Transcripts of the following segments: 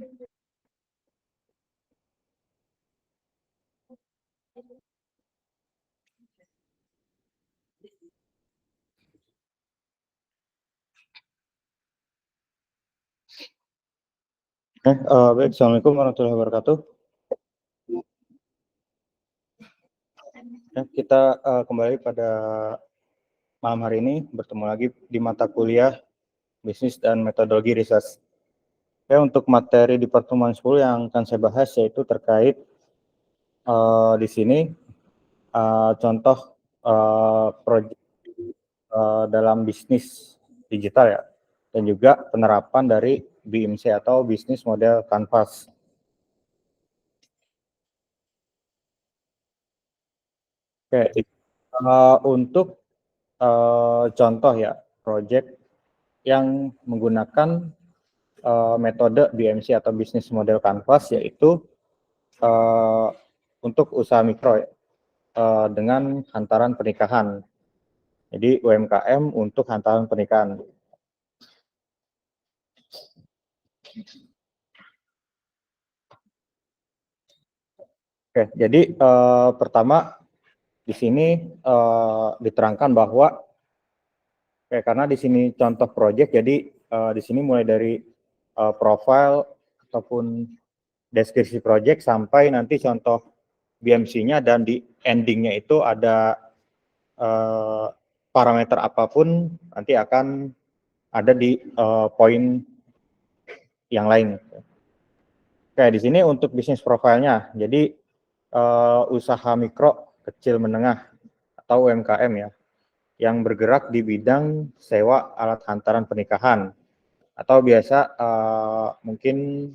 Baik, Assalamualaikum warahmatullahi wabarakatuh. Ya, kita kembali pada malam hari ini bertemu lagi di mata kuliah Bisnis dan Metodologi Riset. Ya, untuk materi di pertemuan 10 yang akan saya bahas yaitu terkait di sini contoh proyek dalam bisnis digital ya, dan juga penerapan dari BMC atau Business Model Canvas. Oke, untuk contoh ya, proyek yang menggunakan metode BMC atau Business Model Canvas, yaitu untuk usaha mikro dengan hantaran pernikahan. Jadi UMKM untuk hantaran pernikahan. Oke, jadi pertama di sini diterangkan bahwa karena di sini contoh proyek, jadi di sini mulai dari profile ataupun deskripsi proyek sampai nanti contoh BMC-nya, dan di endingnya itu ada parameter apapun nanti akan ada di poin yang lain. Kayak di sini untuk bisnis profilnya, jadi usaha mikro, kecil, menengah atau UMKM ya, yang bergerak di bidang sewa alat hantaran pernikahan, atau biasa mungkin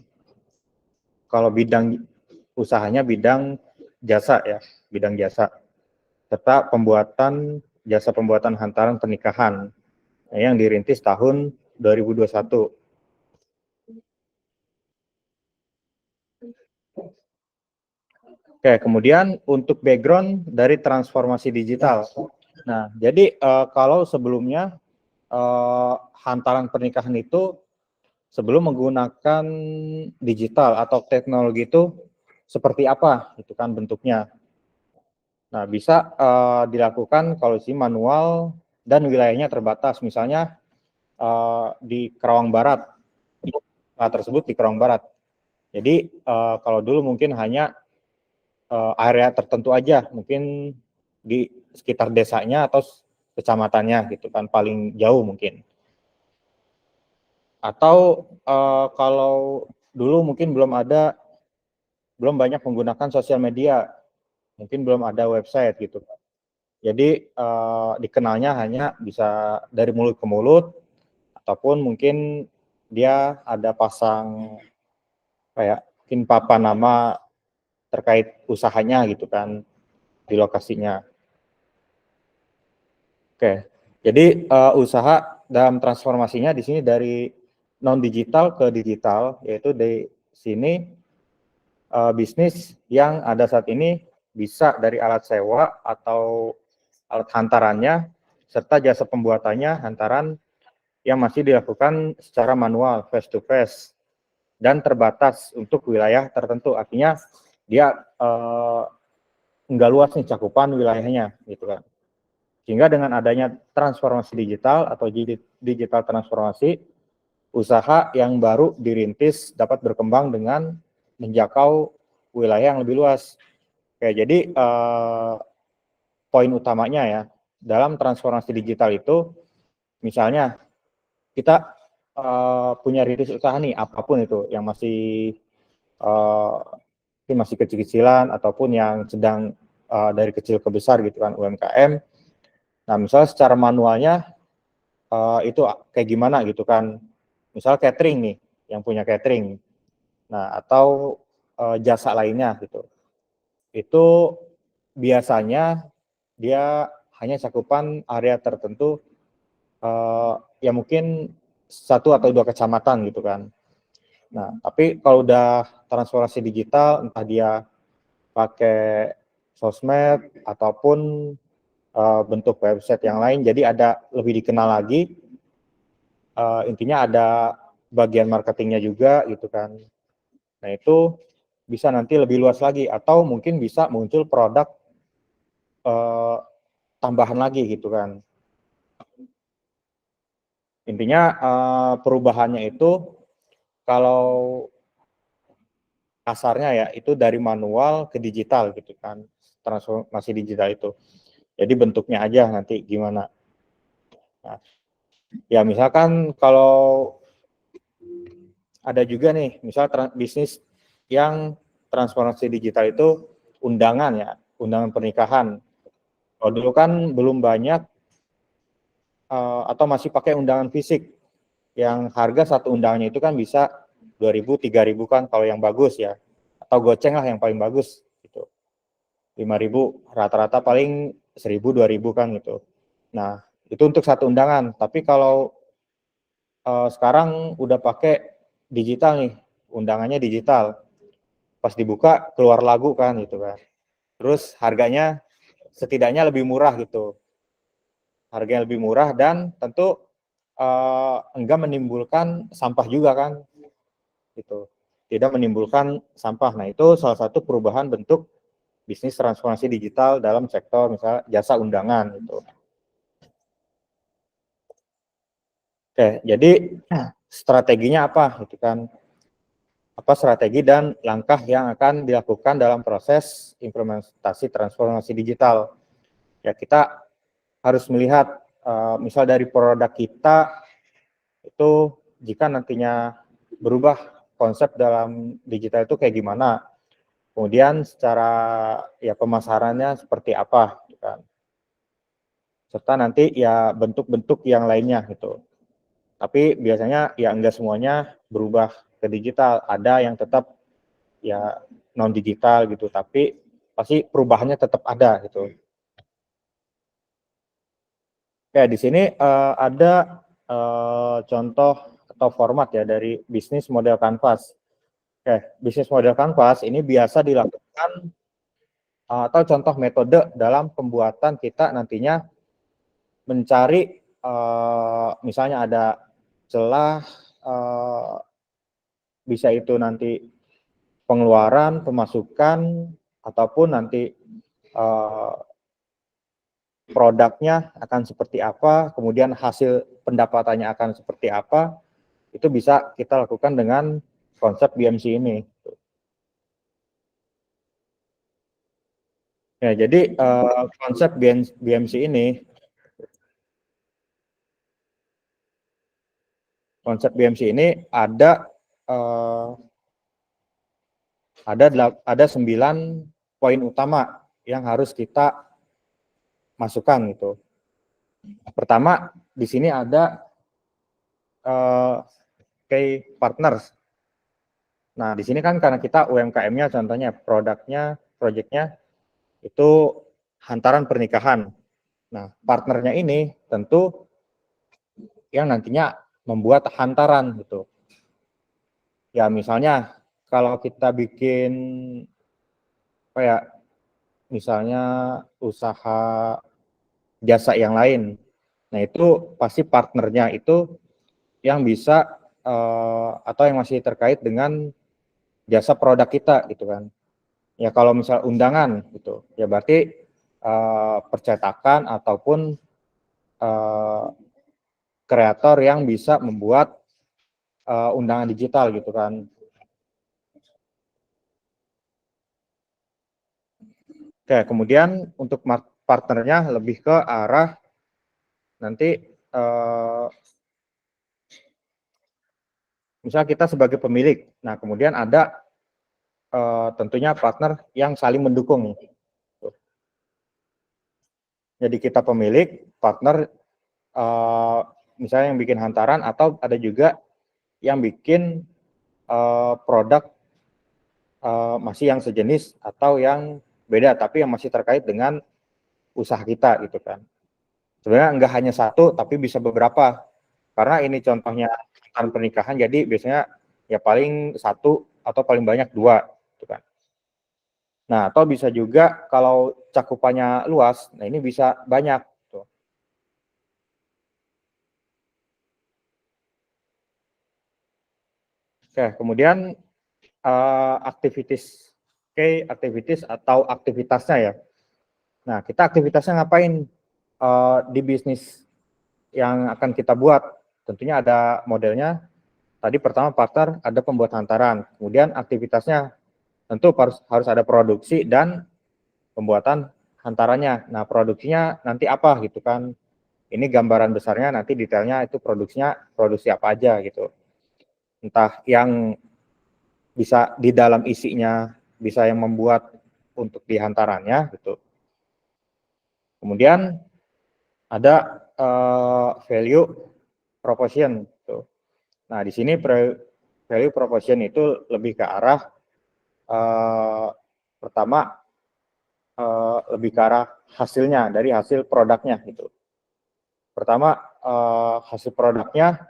kalau bidang usahanya bidang jasa ya, bidang jasa, serta jasa pembuatan hantaran pernikahan yang dirintis tahun 2021. Oke, kemudian untuk background dari transformasi digital. Nah, jadi kalau sebelumnya hantaran pernikahan itu sebelum menggunakan digital atau teknologi itu seperti apa, itu kan bentuknya. Nah, bisa dilakukan kalau si manual dan wilayahnya terbatas, misalnya di Kerawang Barat, tersebut di Kerawang Barat. Jadi kalau dulu mungkin hanya area tertentu aja, mungkin di sekitar desanya atau kecamatannya gitu kan, paling jauh mungkin. Atau kalau dulu mungkin belum banyak menggunakan sosial media, mungkin belum ada website gitu. Jadi dikenalnya hanya bisa dari mulut ke mulut, ataupun mungkin dia ada pasang kayak mungkin papan nama terkait usahanya gitu kan di lokasinya. Oke, jadi usaha dalam transformasinya di sini dari non digital ke digital, yaitu di sini bisnis yang ada saat ini bisa dari alat sewa atau alat hantarannya, serta jasa pembuatannya hantaran yang masih dilakukan secara manual, face to face, dan terbatas untuk wilayah tertentu. Artinya dia enggak luas nih cakupan wilayahnya gitu kan. Sehingga dengan adanya transformasi digital atau digital transformasi, usaha yang baru dirintis dapat berkembang dengan menjangkau wilayah yang lebih luas. Oke, jadi poin utamanya ya dalam transformasi digital itu, misalnya kita punya rintis usaha nih, apapun itu, yang masih kecil-kecilan ataupun yang sedang dari kecil ke besar gitu kan, UMKM. Nah, misalnya secara manualnya itu kayak gimana gitu kan, misal catering nih, yang punya catering, nah atau jasa lainnya gitu, itu biasanya dia hanya cakupan area tertentu, ya mungkin satu atau dua kecamatan gitu kan. Nah, tapi kalau udah transformasi digital, entah dia pakai sosmed ataupun bentuk website yang lain, jadi ada lebih dikenal lagi, intinya ada bagian marketingnya juga gitu kan. Nah, itu bisa nanti lebih luas lagi, atau mungkin bisa muncul produk tambahan lagi gitu kan. Intinya perubahannya itu kalau kasarnya ya itu dari manual ke digital gitu kan, transformasi digital itu. Jadi bentuknya aja nanti gimana. Nah, ya misalkan kalau ada juga nih, misal bisnis yang transformasi digital itu undangan ya, undangan pernikahan. Kalau dulu kan belum banyak atau masih pakai undangan fisik yang harga satu undangannya itu kan bisa 2.000, 3.000 kan kalau yang bagus ya, atau goceng lah yang paling bagus gitu. 5.000 rata-rata paling 1.000, 2.000 kan gitu. Nah, itu untuk satu undangan. Tapi kalau sekarang udah pakai digital nih, undangannya digital. Pas dibuka keluar lagu kan gitu kan. Terus harganya setidaknya lebih murah gitu. Harganya lebih murah dan tentu enggak menimbulkan sampah juga kan gitu. Tidak menimbulkan sampah. Nah, itu salah satu perubahan bentuk bisnis transformasi digital dalam sektor misalnya jasa undangan gitu. Oke, jadi strateginya apa gitu kan? Apa strategi dan langkah yang akan dilakukan dalam proses implementasi transformasi digital? Ya, kita harus melihat misal dari produk kita itu jika nantinya berubah konsep dalam digital itu kayak gimana, kemudian secara ya pemasarannya seperti apa, gitu kan. Serta nanti ya bentuk-bentuk yang lainnya gitu. Tapi biasanya ya enggak semuanya berubah ke digital, ada yang tetap ya non digital gitu, tapi pasti perubahannya tetap ada gitu. Ya di sini ada contoh atau format ya dari bisnis model kanvas. Oke, bisnis model kanvas ini biasa dilakukan atau contoh metode dalam pembuatan kita nantinya mencari misalnya ada celah bisa itu nanti pengeluaran, pemasukan, ataupun nanti produknya akan seperti apa, kemudian hasil pendapatannya akan seperti apa, itu bisa kita lakukan dengan konsep BMC ini. Ya, jadi konsep BMC ini, ada 9 poin utama yang harus kita masukkan gitu. Pertama, di sini ada key partners. Nah, di sini kan karena kita UMKM-nya contohnya produknya, proyeknya itu hantaran pernikahan. Nah, partnernya ini tentu yang nantinya membuat hantaran gitu. Ya, misalnya kalau kita bikin kayak misalnya usaha jasa yang lain. Nah, itu pasti partnernya itu yang bisa atau yang masih terkait dengan jasa produk kita gitu kan. Ya kalau misal undangan gitu, ya berarti percetakan ataupun kreator yang bisa membuat undangan digital gitu kan. Oke, kemudian untuk partnernya lebih ke arah nanti misal kita sebagai pemilik, nah kemudian ada tentunya partner yang saling mendukung. Jadi kita pemilik, partner misalnya yang bikin hantaran atau ada juga yang bikin produk masih yang sejenis atau yang beda tapi yang masih terkait dengan usaha kita gitu kan. Sebenarnya enggak hanya satu tapi bisa beberapa. Karena ini contohnya pernikahan jadi biasanya ya paling satu atau paling banyak dua gitu kan. Nah, atau bisa juga kalau cakupannya luas, nah ini bisa banyak tuh. Oke, kemudian aktivitas atau aktivitasnya ya. Nah, kita aktivitasnya ngapain di bisnis yang akan kita buat? Tentunya ada modelnya. Tadi pertama partner ada pembuat hantaran, kemudian aktivitasnya tentu harus ada produksi dan pembuatan hantarannya. Nah, produksinya nanti apa gitu kan? Ini gambaran besarnya, nanti detailnya itu produksi apa aja gitu. Entah yang bisa di dalam isinya, bisa yang membuat untuk di hantarannya gitu. Kemudian ada value proposition gitu. Nah, di sini value proposition itu lebih ke arah pertama lebih ke arah hasilnya, dari hasil produknya gitu. Pertama hasil produknya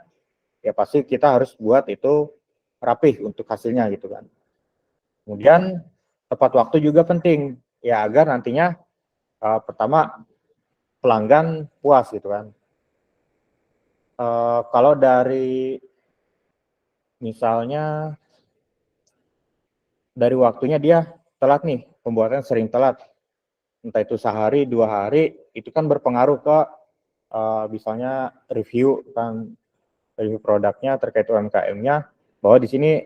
ya pasti kita harus buat itu rapih untuk hasilnya gitu kan. Kemudian tepat waktu juga penting ya, agar nantinya pertama pelanggan puas gitu kan. Kalau dari misalnya dari waktunya dia telat nih, pembuatan sering telat, entah itu sehari 2 hari, itu kan berpengaruh ke misalnya review kan, review produknya terkait UMKM-nya, bahwa di sini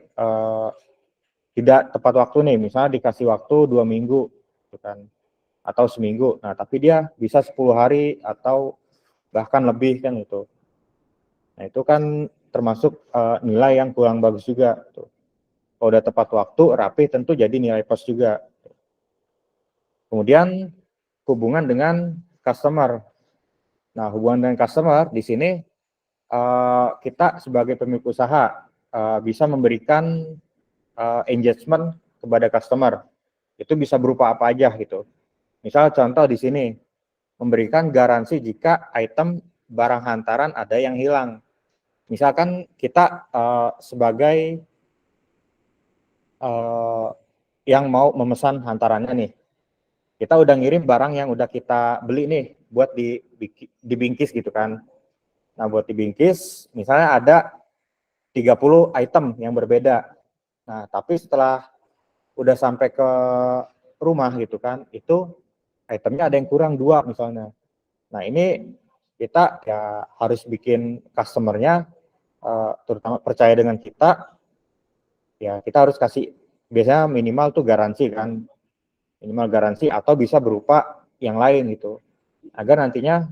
tidak tepat waktu nih, misalnya dikasih waktu 2 minggu gitu kan, atau seminggu. Nah, tapi dia bisa 10 hari atau bahkan lebih kan itu. Nah, itu kan termasuk nilai yang kurang bagus juga tuh. Kalau udah tepat waktu, rapi, tentu jadi nilai plus juga. Kemudian hubungan dengan customer. Nah, hubungan dengan customer di sini kita sebagai pemilik usaha bisa memberikan engagement kepada customer. Itu bisa berupa apa aja gitu. Misal contoh di sini, memberikan garansi jika item barang hantaran ada yang hilang. Misalkan kita sebagai yang mau memesan hantarannya nih, kita udah ngirim barang yang udah kita beli nih buat dibingkis gitu kan. Nah, buat dibingkis misalnya ada 30 item yang berbeda. Nah, tapi setelah udah sampai ke rumah gitu kan, itu itemnya ada yang kurang 2 misalnya. Nah, ini kita ya harus bikin customer-nya terutama percaya dengan kita, ya kita harus kasih biasanya minimal tuh garansi kan, minimal garansi atau bisa berupa yang lain gitu, agar nantinya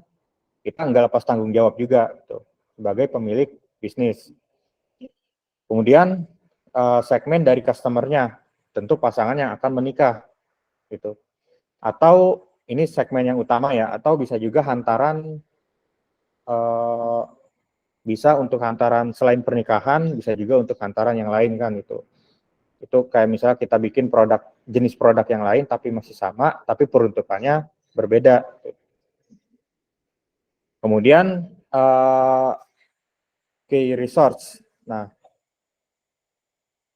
kita nggak lepas tanggung jawab juga gitu, sebagai pemilik bisnis. Kemudian segmen dari customer-nya, tentu pasangan yang akan menikah gitu, atau ini segmen yang utama ya, atau bisa juga hantaran, bisa untuk hantaran selain pernikahan, bisa juga untuk hantaran yang lain kan itu. Itu kayak misalnya kita bikin jenis produk yang lain tapi masih sama, tapi peruntukannya berbeda. Kemudian key resource. Nah,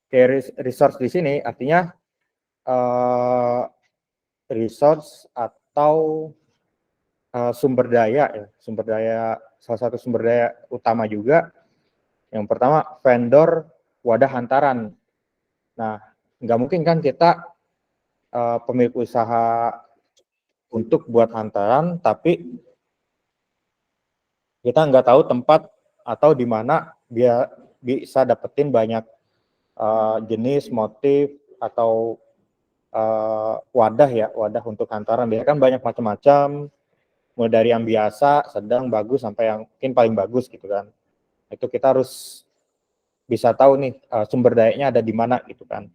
key resource di sini artinya resource atau sumber daya ya, salah satu sumber daya utama juga. Yang pertama vendor wadah hantaran. Nah, nggak mungkin kan kita pemilik usaha untuk buat hantaran, tapi kita nggak tahu tempat atau di mana dia bisa dapetin banyak jenis, motif, atau wadah ya, wadah untuk hantaran. Dia kan banyak macam-macam, mulai dari yang biasa, sedang, bagus, sampai yang mungkin paling bagus gitu kan. Itu kita harus bisa tahu nih sumber dayanya ada di mana gitu kan.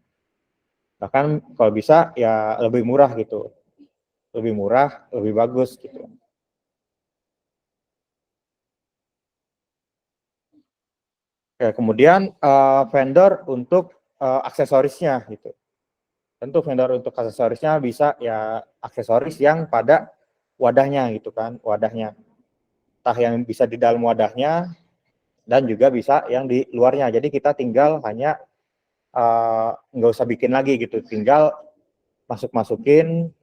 Bahkan kalau bisa ya lebih murah gitu, lebih murah, lebih bagus gitu. Ya, kemudian vendor untuk aksesorisnya gitu. Tentu vendor untuk aksesorisnya bisa ya aksesoris yang pada wadahnya gitu kan, wadahnya. Entah yang bisa di dalam wadahnya dan juga bisa yang di luarnya. Jadi kita tinggal hanya nggak usah bikin lagi gitu, tinggal masukin,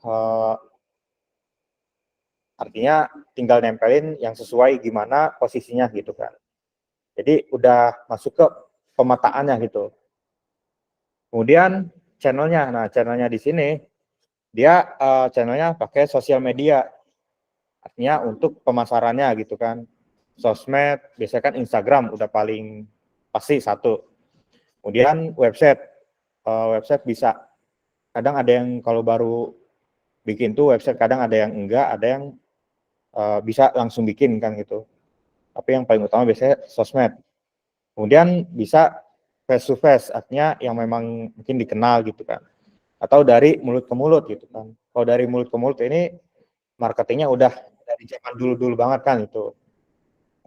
artinya tinggal nempelin yang sesuai gimana posisinya gitu kan. Jadi udah masuk ke pemetaannya gitu. Kemudian channelnya, nah channelnya di sini dia channelnya pakai sosial media, artinya untuk pemasarannya gitu kan. Sosmed, biasanya kan Instagram udah paling pasti satu. Kemudian website, website bisa, kadang ada yang kalau baru bikin tuh website, kadang ada yang enggak, ada yang bisa langsung bikin kan gitu. Tapi yang paling utama biasanya sosmed. Kemudian bisa face to face, artinya yang memang mungkin dikenal gitu kan. Atau dari mulut ke mulut gitu kan. Kalau dari mulut ke mulut ini marketingnya udah dari zaman dulu-dulu banget kan itu.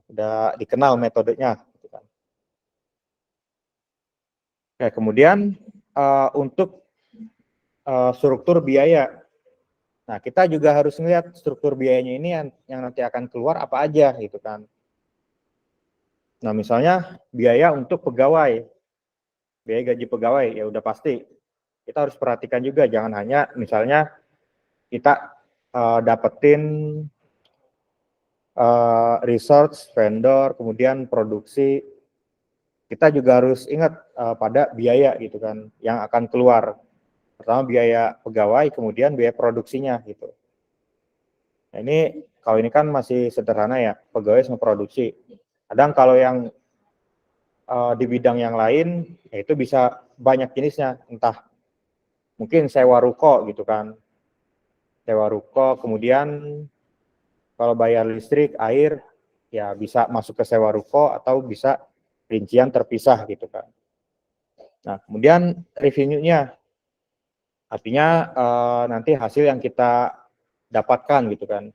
Udah dikenal metodenya gitu kan. Oke, kemudian untuk struktur biaya. Nah, kita juga harus melihat struktur biayanya ini yang nanti akan keluar apa aja gitu kan. Nah, misalnya biaya untuk pegawai, biaya gaji pegawai ya udah pasti. Kita harus perhatikan juga, jangan hanya misalnya kita dapetin research, vendor, kemudian produksi. Kita juga harus ingat pada biaya gitu kan yang akan keluar. Pertama biaya pegawai, kemudian biaya produksinya gitu. Nah, ini kalau ini kan masih sederhana ya, pegawai sama produksi. Kadang kalau yang di bidang yang lain, ya itu bisa banyak jenisnya, entah mungkin sewa ruko gitu kan, sewa ruko, kemudian kalau bayar listrik, air, ya bisa masuk ke sewa ruko atau bisa rincian terpisah gitu kan. Nah, kemudian revenue-nya, artinya nanti hasil yang kita dapatkan gitu kan.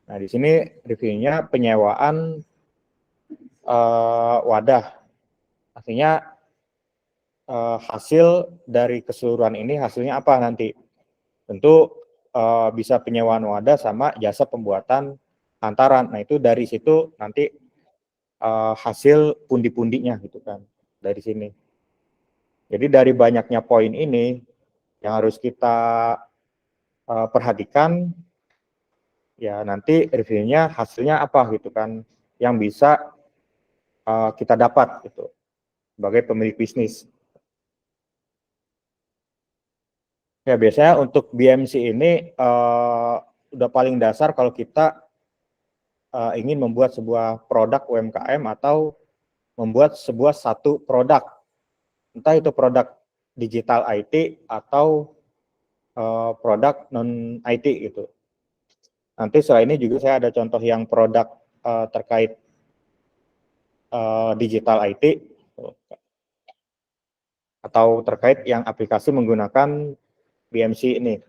Nah, di sini revenue-nya penyewaan wadah, artinya hasil dari keseluruhan ini hasilnya apa nanti. Tentu bisa penyewaan wadah sama jasa pembuatan hantaran. Nah, itu dari situ nanti hasil pundi-pundinya gitu kan, dari sini. Jadi dari banyaknya poin ini yang harus kita perhatikan, ya nanti reviewnya hasilnya apa gitu kan, yang bisa kita dapat gitu sebagai pemilik bisnis. Ya biasanya untuk BMC ini udah paling dasar kalau kita ingin membuat sebuah produk UMKM atau membuat sebuah satu produk, entah itu produk digital IT atau produk non IT gitu. Nanti setelah ini juga saya ada contoh yang produk terkait digital IT atau terkait yang aplikasi menggunakan BMC ini.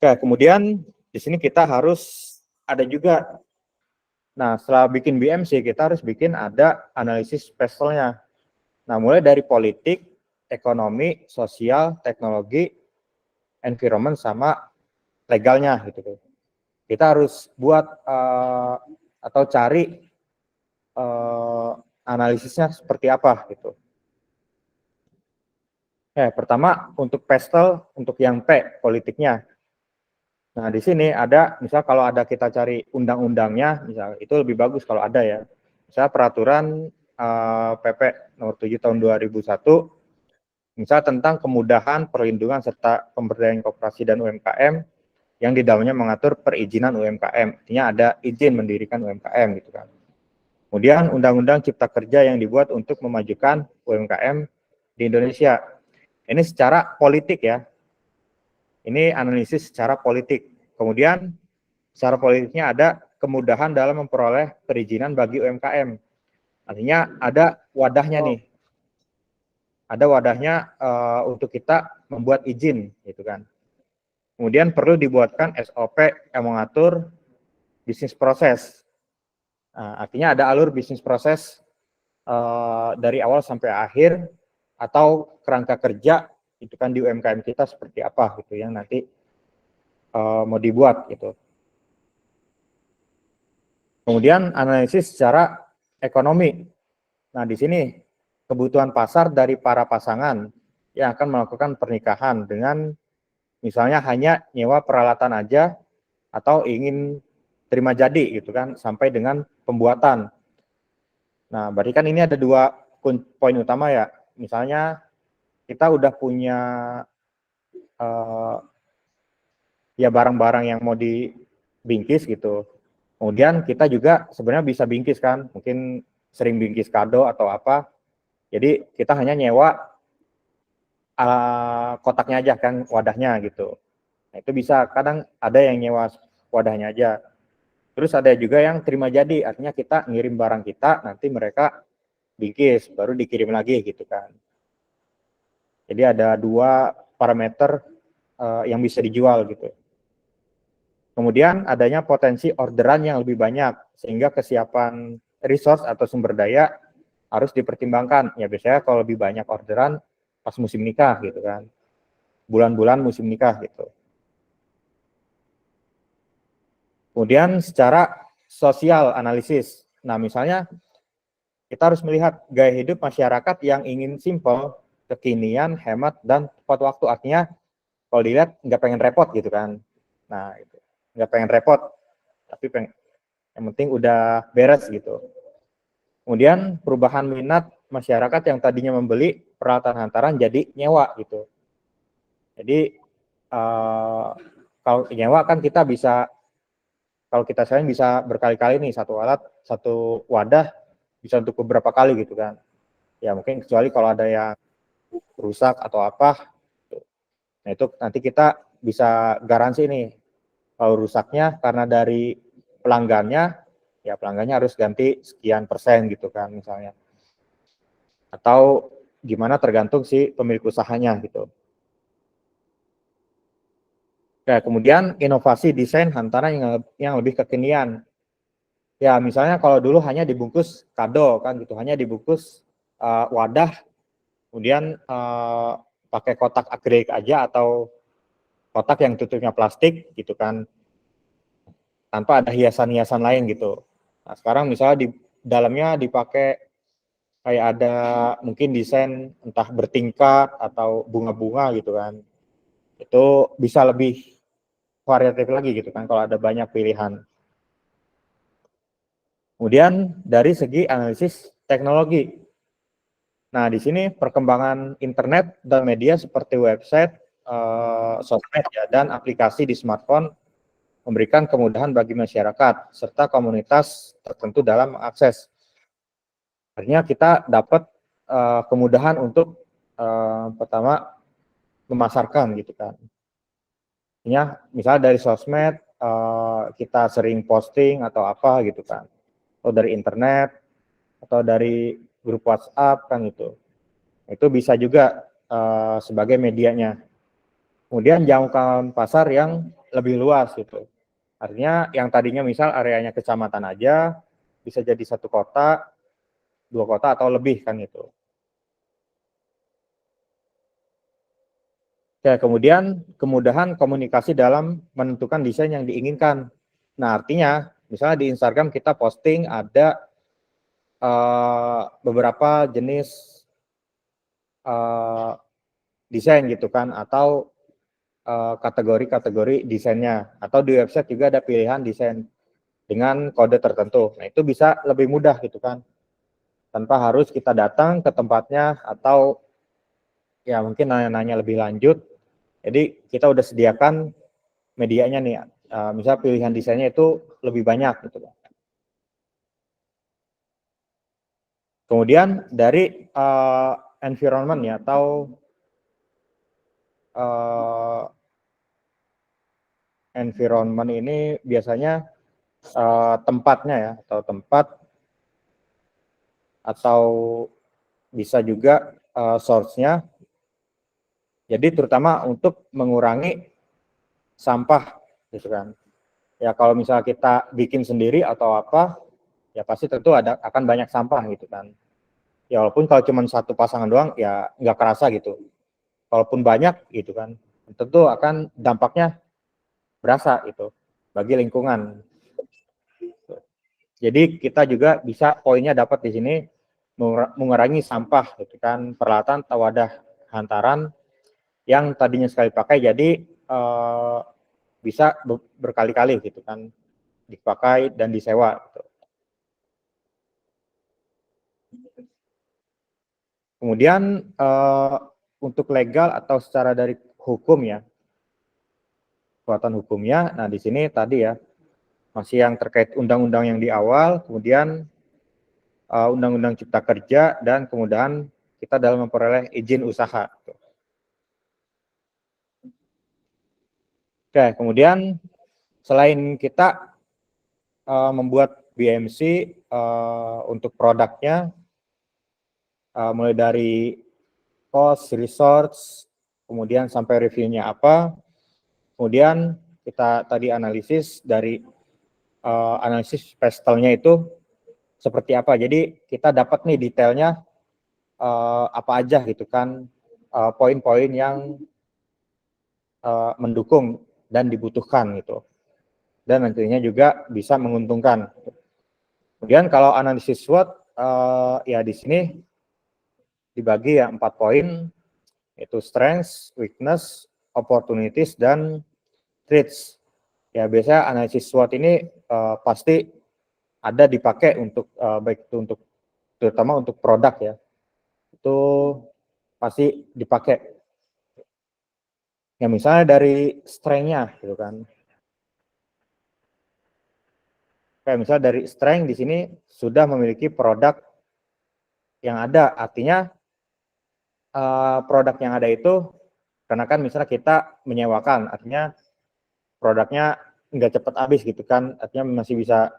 Oke, kemudian di sini kita harus ada juga. Nah, setelah bikin BMC, kita harus bikin ada analisis spesialnya. Nah, mulai dari politik, ekonomi, sosial, teknologi, environment, sama legalnya gitu. Kita harus buat atau cari analisisnya seperti apa gitu. Pertama untuk pastel, untuk yang P, politiknya. Nah, di sini ada, misal kalau ada kita cari undang-undangnya, misal itu lebih bagus kalau ada ya. Misal peraturan PP nomor 7 tahun 2001, misal tentang kemudahan, perlindungan, serta pemberdayaan koperasi dan UMKM, yang di dalamnya mengatur perizinan UMKM. Artinya ada izin mendirikan UMKM gitu kan. Kemudian Undang-Undang Cipta Kerja yang dibuat untuk memajukan UMKM di Indonesia. Ini secara politik ya. Ini analisis secara politik. Kemudian secara politiknya ada kemudahan dalam memperoleh perizinan bagi UMKM. Artinya ada wadahnya nih. Ada wadahnya untuk kita membuat izin gitu kan. Kemudian perlu dibuatkan SOP yang mengatur bisnis proses. Nah, artinya ada alur bisnis proses dari awal sampai akhir atau kerangka kerja itu kan di UMKM kita seperti apa gitu yang nanti mau dibuat gitu. Kemudian analisis secara ekonomi. Nah, di sini kebutuhan pasar dari para pasangan yang akan melakukan pernikahan dengan misalnya hanya nyewa peralatan aja atau ingin terima jadi gitu kan sampai dengan pembuatan. Nah, berarti kan ini ada dua poin utama ya. misalnya kita udah punya ya barang-barang yang mau dibingkis gitu. Kemudian kita juga sebenarnya bisa bingkis kan, mungkin sering bingkis kado atau apa. Jadi kita hanya nyewa kotaknya aja kan, wadahnya gitu. Nah, itu bisa, kadang ada yang nyewa wadahnya aja. Terus ada juga yang terima jadi, artinya kita ngirim barang kita, nanti mereka bingkis, baru dikirim lagi gitu kan. Jadi ada dua parameter yang bisa dijual gitu. Kemudian adanya potensi orderan yang lebih banyak, sehingga kesiapan resource atau sumber daya harus dipertimbangkan. Ya biasanya kalau lebih banyak orderan pas musim nikah gitu kan, bulan-bulan musim nikah gitu. Kemudian secara sosial analisis. Nah misalnya kita harus melihat gaya hidup masyarakat yang ingin simple, kekinian, hemat, dan tepat waktu. Artinya kalau dilihat nggak pengen repot gitu kan. Nah itu nggak pengen repot, tapi yang penting udah beres gitu. Kemudian perubahan minat masyarakat yang tadinya membeli peralatan hantaran jadi nyewa gitu. Jadi kalau nyewa kan kita bisa, kalau kita sayang bisa berkali-kali nih, satu alat, satu wadah bisa untuk beberapa kali gitu kan. Ya mungkin kecuali kalau ada yang rusak atau apa. Nah itu nanti kita bisa garansi nih, kalau rusaknya karena dari pelanggannya, ya pelanggannya harus ganti sekian persen gitu kan misalnya. Atau gimana tergantung si pemilik usahanya gitu. Nah, kemudian inovasi desain hantaran yang lebih kekinian. Ya, misalnya kalau dulu hanya dibungkus kado kan gitu, hanya dibungkus wadah, kemudian pakai kotak akrilik aja atau kotak yang tutupnya plastik gitu kan, tanpa ada hiasan-hiasan lain gitu. Nah, sekarang misalnya di dalamnya dipakai kayak ada mungkin desain entah bertingkat atau bunga-bunga gitu kan. Itu bisa lebih variatif lagi gitu kan kalau ada banyak pilihan. Kemudian dari segi analisis teknologi. Nah, di sini perkembangan internet dan media seperti website, sosmed ya, dan aplikasi di smartphone memberikan kemudahan bagi masyarakat serta komunitas tertentu dalam mengakses. Artinya kita dapat kemudahan untuk pertama memasarkan gitu kan. Artinya misalnya dari sosmed kita sering posting atau apa gitu kan, atau dari internet atau dari grup WhatsApp kan itu bisa juga sebagai medianya. Kemudian jangkauan pasar yang lebih luas gitu. Artinya yang tadinya misal areanya kecamatan aja bisa jadi satu kota, dua kota atau lebih kan itu. Ya, kemudian kemudahan komunikasi dalam menentukan desain yang diinginkan. Nah, artinya misalnya di Instagram kita posting ada beberapa jenis desain gitu kan, atau kategori-kategori desainnya, atau di website juga ada pilihan desain dengan kode tertentu. Nah, itu bisa lebih mudah gitu kan, tanpa harus kita datang ke tempatnya atau ya mungkin nanya-nanya lebih lanjut. Jadi kita udah sediakan medianya nih, misal pilihan desainnya itu lebih banyak gitu kan. Kemudian dari environment ya, atau environment ini biasanya tempatnya ya, atau tempat, atau bisa juga source-nya. Jadi terutama untuk mengurangi sampah gitu kan. Ya kalau misalnya kita bikin sendiri atau apa, ya pasti tentu akan banyak sampah gitu kan. Ya walaupun kalau cuma satu pasangan doang ya nggak kerasa gitu. Kalaupun banyak gitu kan, tentu akan dampaknya berasa itu bagi lingkungan. Jadi kita juga bisa poinnya dapat di sini, mengurangi sampah gitu kan, peralatan atau wadah hantaran yang tadinya sekali pakai jadi bisa berkali-kali gitu kan, dipakai dan disewa gitu. Kemudian untuk legal atau secara dari hukum ya, kekuatan hukumnya. Nah, di sini tadi ya, masih yang terkait undang-undang yang di awal, kemudian undang-undang cipta kerja, dan kemudian kita dalam memperoleh izin usaha. Oke, kemudian selain kita membuat BMC untuk produknya, mulai dari cost, resource, kemudian sampai reviewnya apa, kemudian kita tadi analisis dari analisis pestelnya itu seperti apa. Jadi kita dapat nih detailnya apa aja gitu kan, poin-poin yang mendukung dan dibutuhkan gitu. Dan nantinya juga bisa menguntungkan. Kemudian kalau analisis SWOT ya di sini dibagi ya 4 poin, yaitu strengths, weakness, opportunities, dan threats. Ya biasanya analisis SWOT ini pasti ada dipakai untuk baik itu untuk terutama untuk produk ya, itu pasti dipakai. Ya misalnya dari strength-nya gitu kan. Kayak misalnya dari strength di sini sudah memiliki produk yang ada, artinya produk yang ada itu karena kan misalnya kita menyewakan, artinya produknya nggak cepat habis gitu kan, artinya masih bisa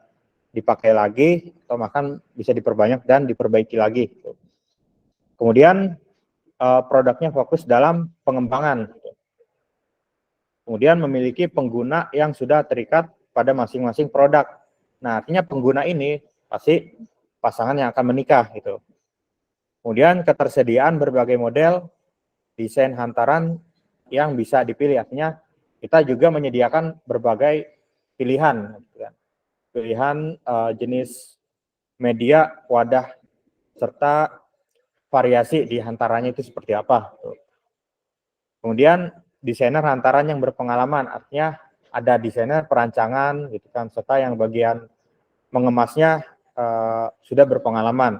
dipakai lagi atau bahkan bisa diperbanyak dan diperbaiki lagi. Gitu. Kemudian produknya fokus dalam pengembangan. Gitu. Kemudian memiliki pengguna yang sudah terikat pada masing-masing produk. Nah, artinya pengguna ini pasti pasangan yang akan menikah gitu. Kemudian ketersediaan berbagai model desain hantaran yang bisa dipilih. Artinya kita juga menyediakan berbagai pilihan. Pilihan jenis media, wadah, serta variasi di hantarannya itu seperti apa. Kemudian desainer hantaran yang berpengalaman, artinya ada desainer perancangan gitu kan, serta yang bagian mengemasnya sudah berpengalaman.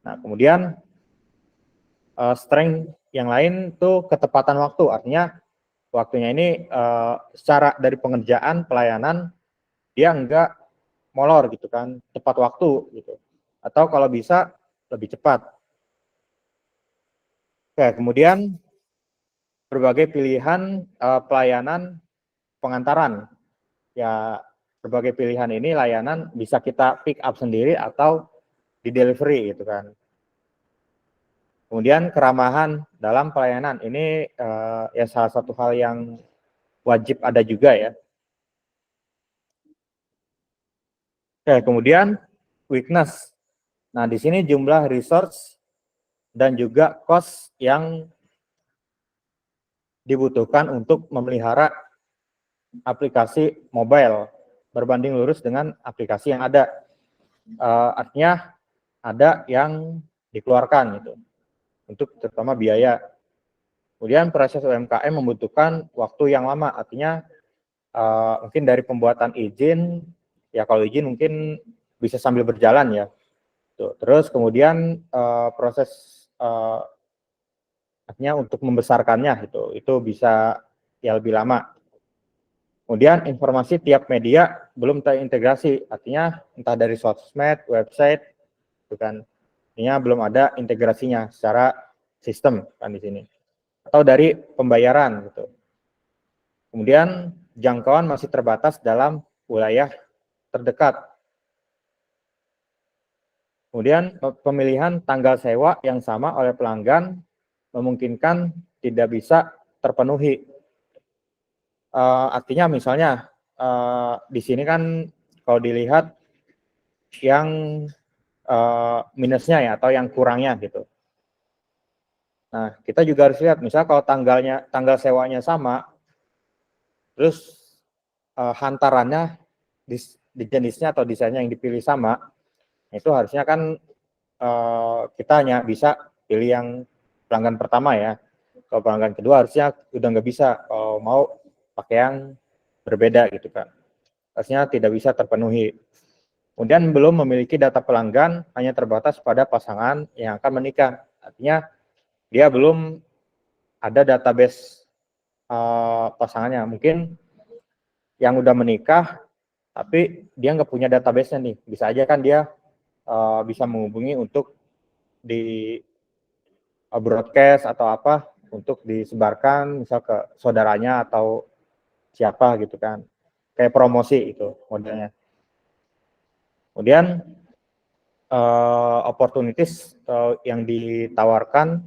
Nah, kemudian strength yang lain tuh ketepatan waktu, artinya waktunya ini secara dari pengerjaan pelayanan dia enggak molor gitu kan, tepat waktu gitu. Atau kalau bisa lebih cepat. Oke, kemudian berbagai pilihan pelayanan pengantaran. Ya, berbagai pilihan ini layanan bisa kita pick up sendiri atau di delivery gitu kan. Kemudian keramahan dalam pelayanan ini ya salah satu hal yang wajib ada juga ya. Oke, kemudian weakness. Nah, di sini jumlah resource dan juga cost yang dibutuhkan untuk memelihara aplikasi mobile berbanding lurus dengan aplikasi yang ada. Artinya ada yang dikeluarkan gitu untuk terutama biaya. Kemudian proses UMKM membutuhkan waktu yang lama, artinya mungkin dari pembuatan izin, ya kalau izin mungkin bisa sambil berjalan ya. Tuh. Terus kemudian proses artinya untuk membesarkannya itu bisa ya lebih lama. Kemudian informasi tiap media belum terintegrasi, artinya entah dari sosmed, website, itu kan, artinya belum ada integrasinya secara sistem kan di sini. Atau dari pembayaran gitu. Kemudian jangkauan masih terbatas dalam wilayah terdekat. Kemudian pemilihan tanggal sewa yang sama oleh pelanggan memungkinkan tidak bisa terpenuhi. Artinya misalnya di sini kan kalau dilihat yang minusnya ya atau yang kurangnya gitu. Nah, kita juga harus lihat misal kalau tanggal sewanya sama, terus hantarannya di jenisnya atau desainnya yang dipilih sama, itu harusnya kan kita hanya bisa pilih yang pelanggan pertama ya. Kalau pelanggan kedua harusnya udah nggak bisa, kalau mau pakai yang berbeda gitu kan. Harusnya tidak bisa terpenuhi. Kemudian belum memiliki data pelanggan, hanya terbatas pada pasangan yang akan menikah. Artinya dia belum ada database pasangannya. Mungkin yang udah menikah, tapi dia nggak punya database-nya nih. Bisa aja kan dia bisa menghubungi untuk di broadcast atau apa, untuk disebarkan misal ke saudaranya atau siapa gitu kan. Kayak promosi itu modelnya. Kemudian opportunities yang ditawarkan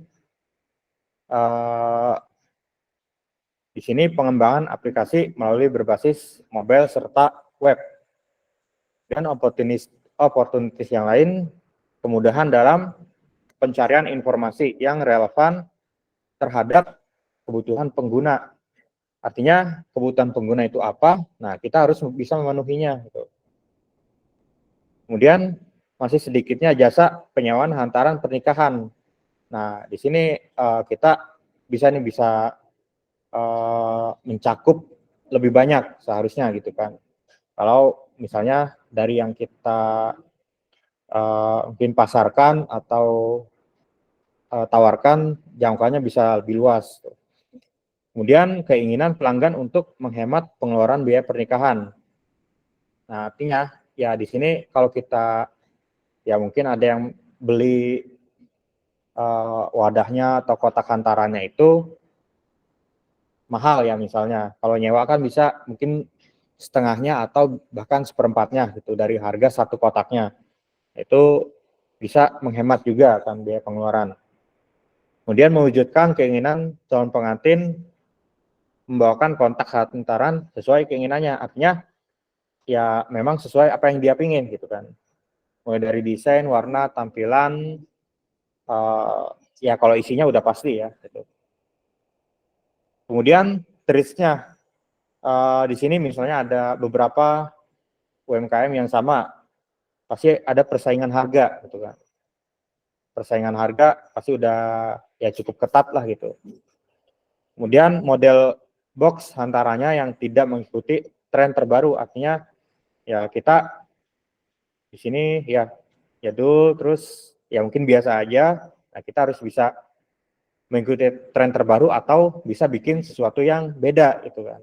di sini pengembangan aplikasi melalui berbasis mobile serta web. Dan opportunities yang lain, kemudahan dalam pencarian informasi yang relevan terhadap kebutuhan pengguna. Artinya kebutuhan pengguna itu apa? Nah, kita harus bisa memenuhinya. Gitu. Kemudian masih sedikitnya jasa penyewaan hantaran pernikahan. Nah, di sini kita bisa mencakup lebih banyak seharusnya gitu kan. Kalau misalnya dari yang kita mungkin pasarkan atau tawarkan, jangkauannya bisa lebih luas. Kemudian keinginan pelanggan untuk menghemat pengeluaran biaya pernikahan. Nah, artinya ya di sini kalau kita ya mungkin ada yang beli wadahnya atau kotak hantarannya itu mahal ya misalnya. Kalau nyewa kan bisa mungkin setengahnya atau bahkan seperempatnya gitu dari harga satu kotaknya. Itu bisa menghemat juga kan biaya pengeluaran. Kemudian mewujudkan keinginan calon pengantin membawakan kontak hantaran sesuai keinginannya. Artinya ya memang sesuai apa yang dia pingin gitu kan. Mulai dari desain, warna, tampilan, ya kalau isinya udah pasti ya. Gitu. Kemudian triknya di sini misalnya ada beberapa UMKM yang sama, pasti ada persaingan harga gitu kan. Persaingan harga pasti udah ya cukup ketat lah gitu. Kemudian model box hantarannya yang tidak mengikuti tren terbaru, artinya ya kita di sini ya jadul terus ya mungkin biasa aja. Nah, kita harus bisa mengikuti tren terbaru atau bisa bikin sesuatu yang beda gitu kan.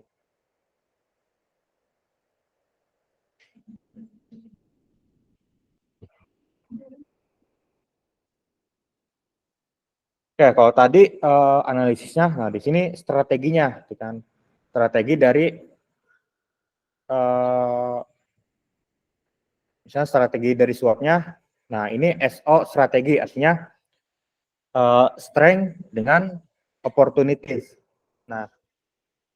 Oke, kalau tadi analisisnya, nah di sini strateginya, gitu kan. Strategi dari misalnya strategi dari swapnya. Nah ini SO strategi, artinya strength dengan opportunities. Nah,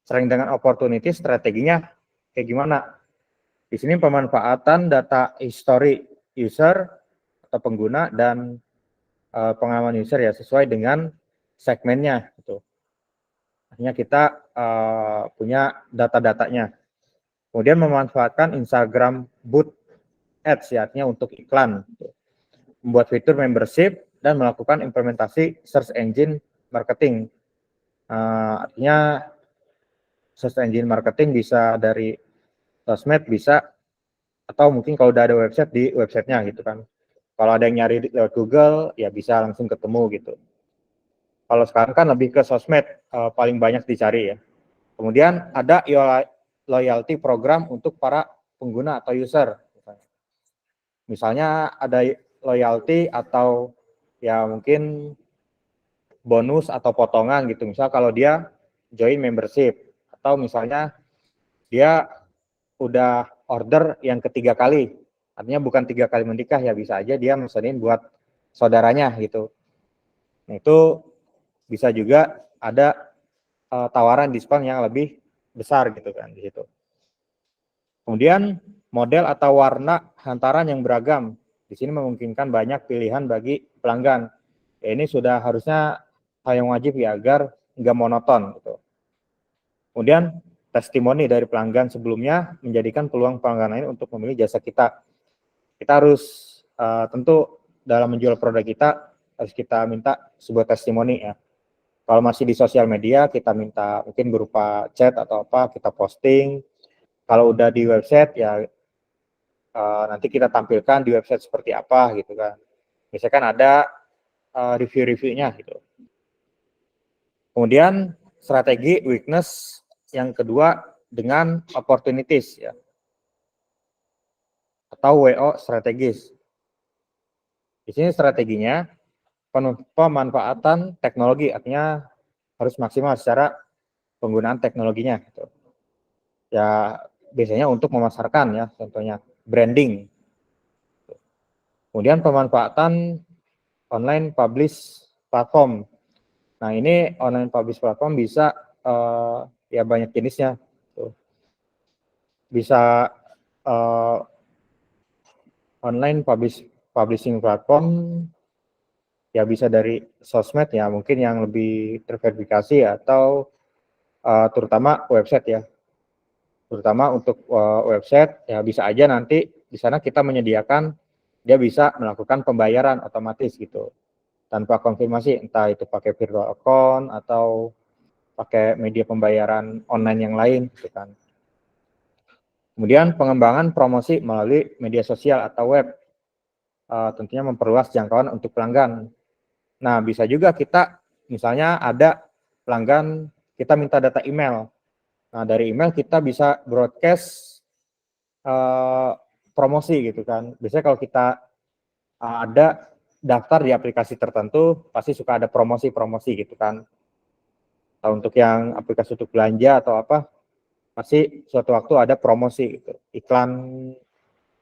strength dengan opportunities strateginya kayak gimana? Di sini pemanfaatan data history user atau pengguna dan pengalaman user ya sesuai dengan segmennya gitu. Artinya kita punya data-datanya. Kemudian memanfaatkan Instagram Boot Ads ya, artinya untuk iklan. Gitu. Membuat fitur membership dan melakukan implementasi search engine marketing. Artinya search engine marketing bisa dari sosmed bisa atau mungkin kalau udah ada website di websitenya gitu kan. Kalau ada yang nyari lewat Google ya bisa langsung ketemu gitu. Kalau sekarang kan lebih ke sosmed paling banyak dicari ya. Kemudian ada loyalty program untuk para pengguna atau user. Misalnya ada loyalty atau ya mungkin bonus atau potongan gitu. Misal kalau dia join membership atau misalnya dia udah order yang ketiga kali, artinya bukan 3 kali menikah ya bisa aja dia mesenin buat saudaranya gitu. Nah, itu bisa juga ada tawaran diskon yang lebih besar gitu kan di situ. Kemudian model atau warna hantaran yang beragam. Di sini memungkinkan banyak pilihan bagi pelanggan. Ya, ini sudah harusnya hal yang wajib ya agar nggak monoton gitu. Kemudian testimoni dari pelanggan sebelumnya menjadikan peluang pelanggan lain untuk memilih jasa kita. Kita harus tentu dalam menjual produk kita harus kita minta sebuah testimoni ya. Kalau masih di sosial media kita minta mungkin berupa chat atau apa kita posting. Kalau udah di website ya nanti kita tampilkan di website seperti apa gitu kan. Misalkan ada review-reviewnya gitu. Kemudian strategi weakness yang kedua dengan opportunities ya, atau WO strategis. Di sini strateginya pemanfaatan teknologi, artinya harus maksimal secara penggunaan teknologinya gitu. Ya biasanya untuk memasarkan ya, contohnya branding. Kemudian pemanfaatan online publish platform. Nah ini online publish platform bisa ya banyak jenisnya. Bisa online publishing platform ya bisa dari sosmed ya, mungkin yang lebih terverifikasi atau terutama website ya. Terutama untuk website ya bisa aja nanti di sana kita menyediakan dia bisa melakukan pembayaran otomatis gitu tanpa konfirmasi, entah itu pakai virtual account atau pakai media pembayaran online yang lain gitu kan. Kemudian pengembangan promosi melalui media sosial atau web, tentunya memperluas jangkauan untuk pelanggan. Nah bisa juga kita misalnya ada pelanggan kita minta data email. Nah dari email kita bisa broadcast promosi gitu kan. Biasanya kalau kita ada daftar di aplikasi tertentu, pasti suka ada promosi-promosi gitu kan. Atau untuk yang aplikasi untuk belanja atau apa, pasti suatu waktu ada promosi gitu, iklan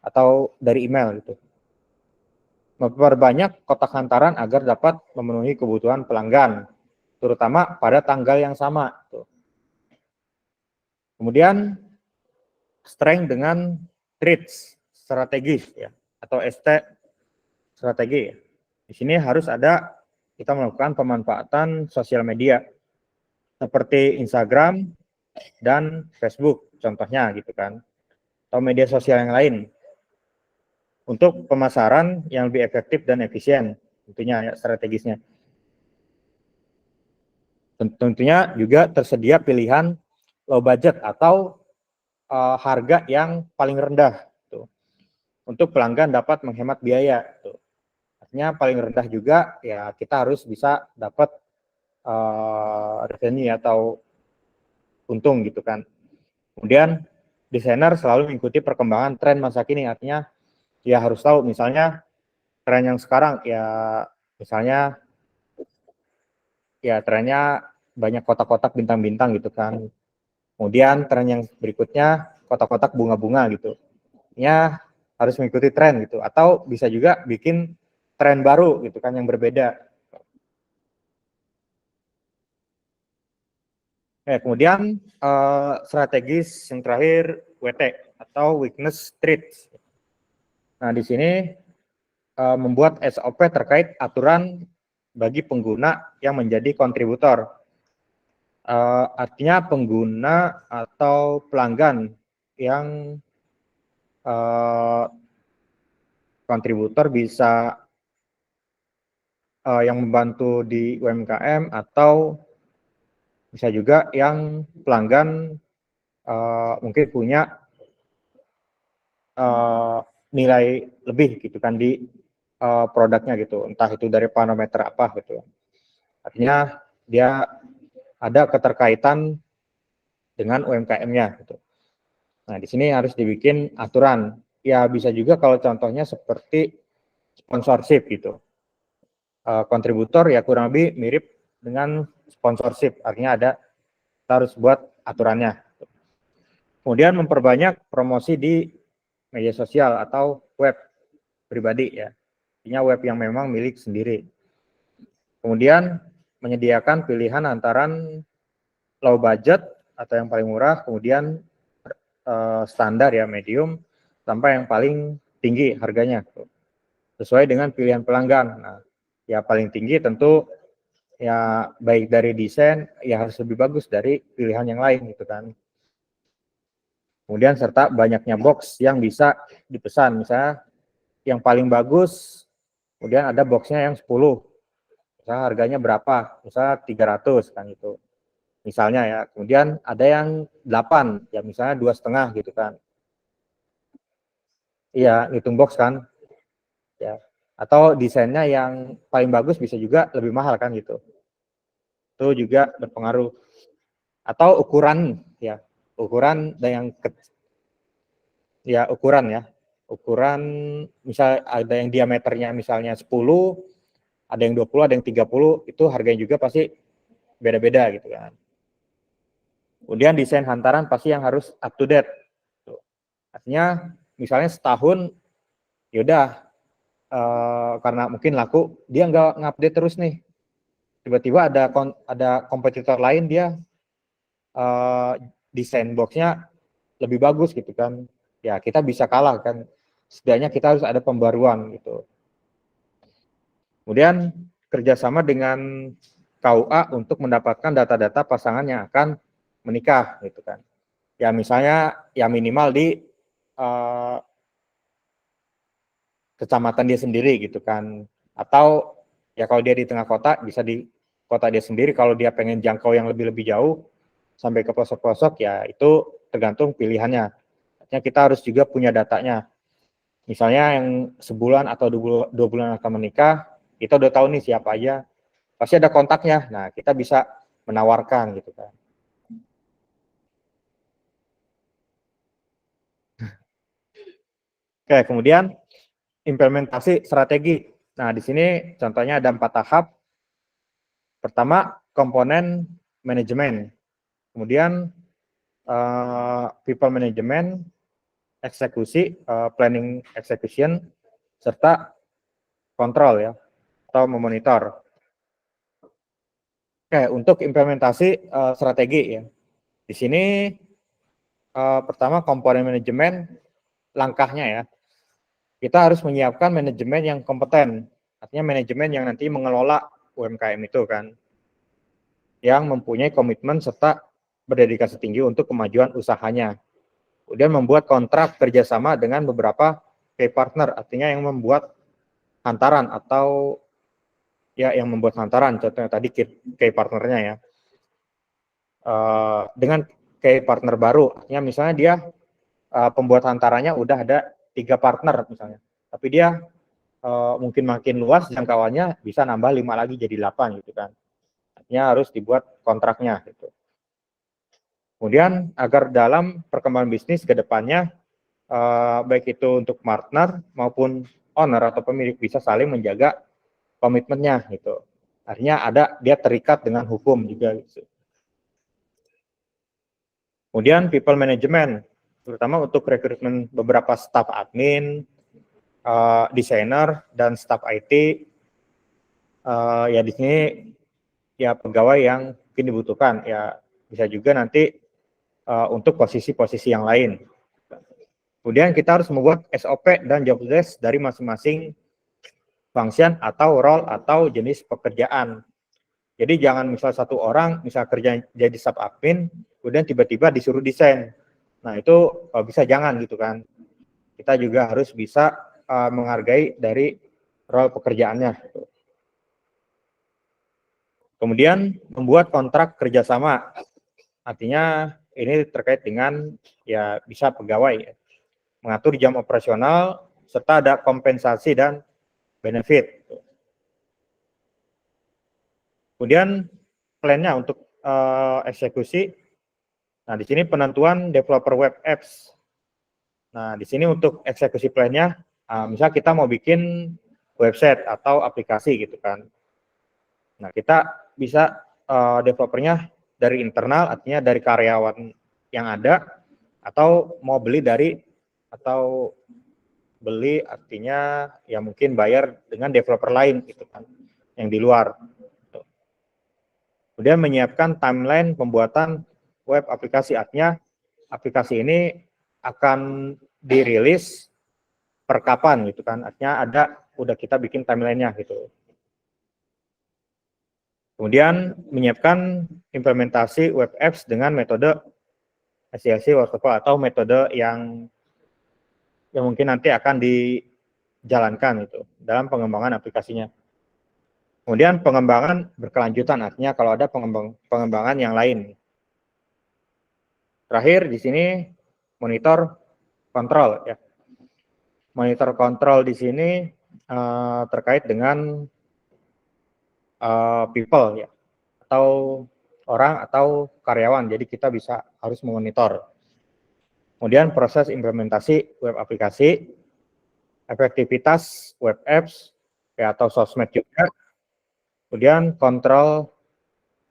atau dari email gitu. Memperbanyak kotak hantaran agar dapat memenuhi kebutuhan pelanggan, terutama pada tanggal yang sama. Gitu. Kemudian strength dengan traits strategis ya, atau ST strategi. Di sini harus ada kita melakukan pemanfaatan sosial media seperti Instagram dan Facebook contohnya gitu kan, atau media sosial yang lain untuk pemasaran yang lebih efektif dan efisien tentunya ya strategisnya. Tentunya juga tersedia pilihan low budget atau harga yang paling rendah tuh, untuk pelanggan dapat menghemat biaya tuh. Artinya paling rendah juga ya kita harus bisa dapat revenue atau untung gitu kan. Kemudian desainer selalu mengikuti perkembangan tren masa kini, artinya ya harus tahu misalnya tren yang sekarang ya misalnya ya trennya banyak kotak-kotak bintang-bintang gitu kan. Kemudian tren yang berikutnya kotak-kotak bunga-bunga gitu. Ya harus mengikuti tren gitu, atau bisa juga bikin tren baru gitu kan yang berbeda. Kemudian strategis yang terakhir WT atau weakness traits. Nah di sini membuat SOP terkait aturan bagi pengguna yang menjadi kontributor. Artinya pengguna atau pelanggan yang kontributor bisa yang membantu di UMKM atau bisa juga yang pelanggan mungkin punya nilai lebih gitu kan di produknya gitu, entah itu dari parameter apa gitu. Artinya dia ada keterkaitan dengan UMKM-nya gitu. Nah, di sini harus dibikin aturan. Ya bisa juga kalau contohnya seperti sponsorship gitu. Kontributor ya kurang lebih mirip dengan sponsorship. Artinya ada kita harus buat aturannya. Kemudian memperbanyak promosi di media sosial atau web pribadi ya. Artinya web yang memang milik sendiri. Kemudian menyediakan pilihan antaran low budget atau yang paling murah, kemudian standar ya medium, sampai yang paling tinggi harganya sesuai dengan pilihan pelanggan. Nah, ya paling tinggi tentu ya baik dari desain ya harus lebih bagus dari pilihan yang lain gitu kan. Kemudian serta banyaknya box yang bisa dipesan, misalnya yang paling bagus, kemudian ada boxnya yang 10, misalnya harganya berapa, misalnya 300 kan itu. Misalnya ya, kemudian ada yang 8, ya misalnya 2,5 gitu kan. Iya, hitung box kan. Ya. Atau desainnya yang paling bagus bisa juga lebih mahal kan gitu. Itu juga berpengaruh. Atau ukuran ya, ukuran dan yang ukuran ya. Ukuran misal ada yang diameternya misalnya 10, ada yang 20, ada yang 30, itu harganya juga pasti beda-beda gitu kan. Kemudian desain hantaran pasti yang harus up to date. Artinya misalnya setahun yaudah karena mungkin laku dia nggak ngupdate terus nih, tiba-tiba ada kompetitor lain dia desain boxnya lebih bagus gitu kan, ya kita bisa kalah kan, setidaknya kita harus ada pembaruan gitu. Kemudian kerjasama dengan KUA untuk mendapatkan data-data pasangan yang akan menikah gitu kan, ya misalnya ya minimal di kecamatan dia sendiri gitu kan, atau ya kalau dia di tengah kota bisa di kota dia sendiri, kalau dia pengen jangkau yang lebih jauh sampai ke pelosok-pelosok ya itu tergantung pilihannya. Artinya kita harus juga punya datanya, misalnya yang sebulan atau 2 bulan akan menikah, kita udah tahu nih siapa aja, pasti ada kontaknya, nah kita bisa menawarkan gitu kan. Oke, kemudian implementasi strategi. Nah, di sini contohnya ada 4 tahap. Pertama, komponen manajemen. Kemudian people management, eksekusi, planning execution, serta kontrol ya, atau memonitor. Oke, untuk implementasi strategi ya. Di sini pertama komponen manajemen, langkahnya ya. Kita harus menyiapkan manajemen yang kompeten, artinya manajemen yang nanti mengelola UMKM itu kan, yang mempunyai komitmen serta berdedikasi tinggi untuk kemajuan usahanya. Kemudian membuat kontrak kerjasama dengan beberapa key partner, artinya yang membuat hantaran atau ya yang membuat hantaran, contohnya tadi key partnernya ya. Dengan key partner baru, artinya misalnya dia pembuat hantarannya udah ada 3 partner misalnya, tapi dia mungkin makin luas jangkauannya, bisa nambah 5 lagi jadi 8 gitu kan. Artinya harus dibuat kontraknya gitu. Kemudian agar dalam perkembangan bisnis ke depannya baik itu untuk partner maupun owner atau pemilik bisa saling menjaga komitmennya gitu. Artinya dia terikat dengan hukum juga gitu. Kemudian people management, terutama untuk rekrutmen beberapa staff admin, desainer dan staff IT. Ya di sini ya pegawai yang mungkin dibutuhkan, ya bisa juga nanti untuk posisi-posisi yang lain. Kemudian kita harus membuat SOP dan job desk dari masing-masing function atau role atau jenis pekerjaan. Jadi jangan misal satu orang misal kerja jadi sub admin, kemudian tiba-tiba disuruh desain. Nah itu bisa jangan gitu kan. Kita juga harus bisa menghargai dari role pekerjaannya. Kemudian membuat kontrak kerjasama, artinya ini terkait dengan ya bisa pegawai, mengatur jam operasional serta ada kompensasi dan benefit. Kemudian plannya untuk eksekusi. Nah, di sini penentuan developer web apps. Nah, di sini untuk eksekusi plannya, misal kita mau bikin website atau aplikasi gitu kan. Nah, kita bisa developernya dari internal, artinya dari karyawan yang ada, atau mau beli artinya ya mungkin bayar dengan developer lain gitu kan, yang di luar. Kemudian menyiapkan timeline pembuatan web aplikasi, artinya aplikasi ini akan dirilis per kapan gitu kan, artinya udah kita bikin timelinenya gitu. Kemudian menyiapkan implementasi web apps dengan metode SDLC waterfall atau metode yang mungkin nanti akan dijalankan itu dalam pengembangan aplikasinya. Kemudian pengembangan berkelanjutan, artinya kalau ada pengembangan yang lain. Terakhir di sini monitor kontrol ya. Monitor kontrol di sini terkait dengan people ya, atau orang atau karyawan. Jadi kita harus memonitor. Kemudian proses implementasi web aplikasi, efektivitas web apps ya, atau sosmed juga. Kemudian kontrol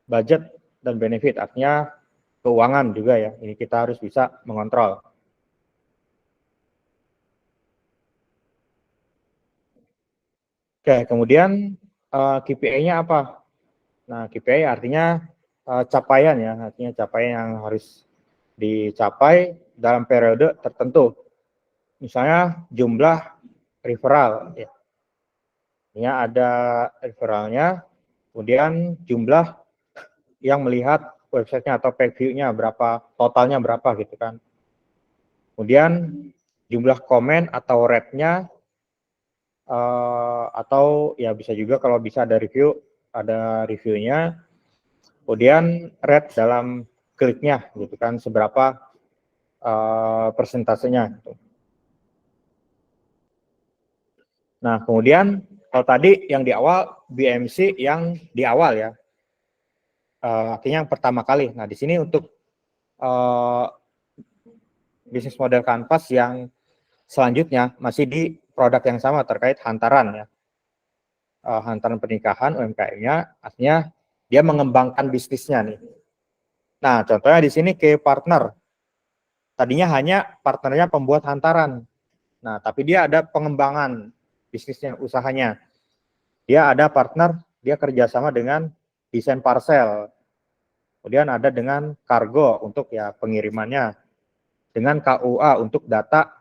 budget dan benefit, artinya keuangan juga ya. Ini kita harus bisa mengontrol. Oke, kemudian KPI-nya apa? Nah, KPI artinya capaian ya, artinya capaian yang harus dicapai dalam periode tertentu. Misalnya jumlah referral ya. Ini ada referralnya, kemudian jumlah yang melihat websitenya atau page view-nya berapa, totalnya berapa gitu kan. Kemudian jumlah komen atau rate-nya, atau ya bisa juga kalau bisa ada reviewnya. Kemudian rate dalam kliknya gitu kan, seberapa persentasenya gitu. Nah, kemudian kalau tadi yang di awal BMC yang di awal ya, artinya yang pertama kali. Nah, di sini untuk bisnis model Canvas yang selanjutnya masih di produk yang sama terkait hantaran ya, hantaran pernikahan UMKM-nya, artinya dia mengembangkan bisnisnya nih. Nah, contohnya di sini ke partner. Tadinya hanya partnernya pembuat hantaran. Nah, tapi dia ada pengembangan bisnisnya, usahanya. Dia ada partner, dia kerjasama dengan desain parcel. Kemudian ada dengan kargo untuk ya pengirimannya. Dengan KUA untuk data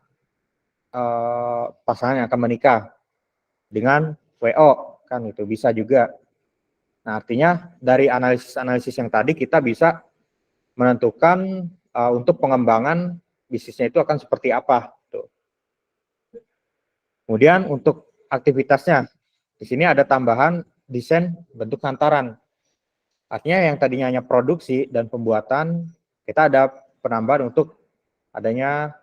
pasangan yang akan menikah. Dengan WO, kan itu bisa juga. Nah, artinya dari analisis-analisis yang tadi kita bisa menentukan untuk pengembangan bisnisnya itu akan seperti apa. Tuh. Kemudian untuk aktivitasnya, di sini ada tambahan desain bentuk hantaran. Artinya yang tadinya hanya produksi dan pembuatan, kita ada penambahan untuk adanya